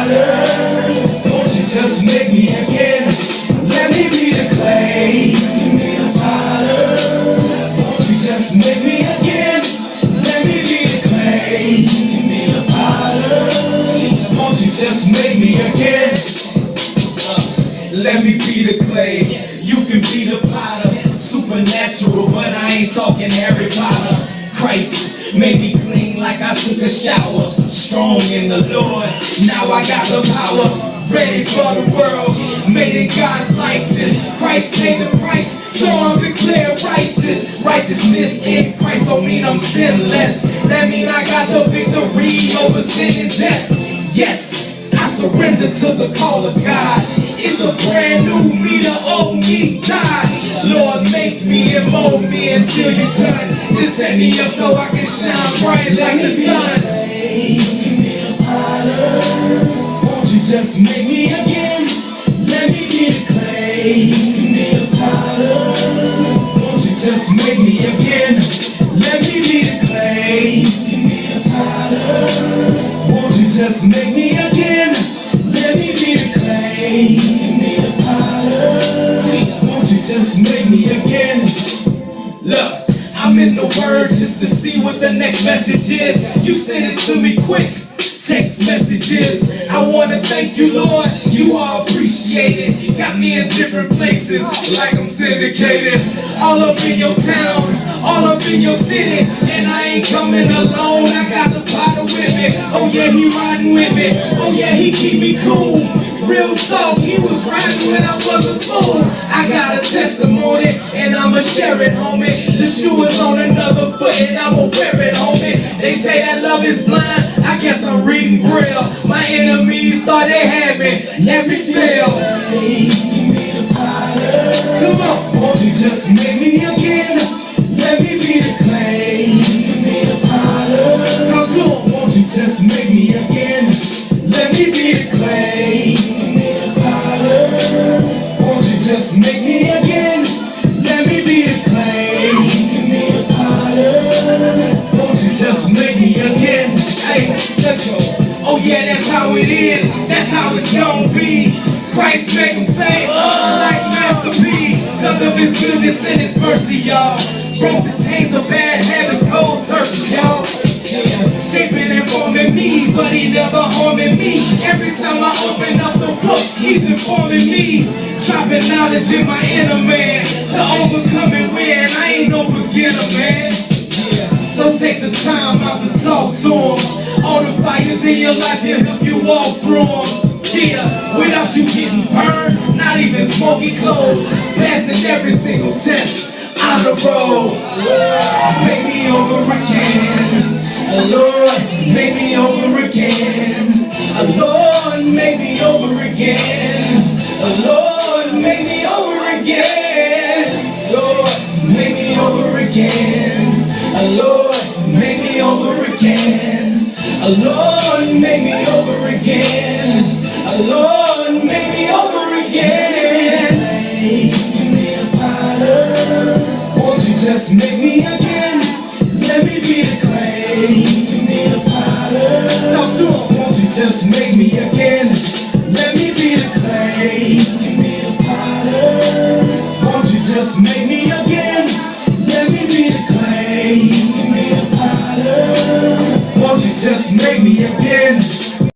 potter. Won't you just make me again? Let me be the clay. Make me the potter. Won't you just make me again? Let me be the clay. Make me the potter. Won't you just make me again? Let me be the clay. You can be the potter. Supernatural, but I ain't talking Harry Potter. Christ made me clean like I took a shower. Strong in the Lord, now I got the power. Ready for the world, made in God's likeness. Christ paid the price, so I'm declared righteous. Righteousness in Christ don't mean I'm sinless. That mean I got the victory over sin and death. Yes, I surrender to the call of God. It's a brand new me, the old me died. Lord, make me and mold me until you're done. Just set me up so I can shine bright like the sun. Make me a potter. Won't you just make me again? Let me be the clay. Make me a potter. Won't you just make me again? Let me be the clay. Make me a potter. Won't you just make me again? Let me be the clay. Make me a potter. Won't you just make me again? Look, I'm in the Word just to see what the next message is. You send it to me quick, text messages. I want to thank you, Lord, you are appreciated. Got me in different places, like I'm syndicated. All up in your town, all up in your city. And I ain't coming alone, I got the potter with me. Oh yeah, he riding with me. Oh yeah, he keep me cool. Real talk, he was riding when I was a fool. I got a testimony, and I'ma share it, homie. The shoe is on another foot, and I'ma wear it, homie. They say that love is blind, I guess I'm reading Braille. My enemies thought they had me, let me fail. Come on, won't you just make me again? Let me be the clay. Come on, won't you just make me again? Let me be the clay. Won't you just make me again? Let me be the clay. Won't you just make me again? Hey, let's go. Oh yeah, that's how it is. That's how it's gonna be. Christ make him say, like Master P. Cause of his goodness and his mercy, y'all. Broke the chains of bad habits, cold turkey, y'all. Shaping and forming me, but he never harming me. Every time I open up the book, he's informing me. Dropping knowledge in my inner man to overcome and win. I ain't no beginner, man. So take the time out to talk to him. All the fires in your life, he'll help you walk through them. Yeah, without you getting burned, not even smoky clothes. Passing every single test on the road. Make me over again. Lord, make me over again. Lord, make me over again. Lord, make me over again. Lord, make me over again. Lord, make me over again. Lord, make me over again. Lord, make me over again. Make me a potter. Won't you just make me again? Let me be the clay. Make me a potter. Talk to him. Won't you just make me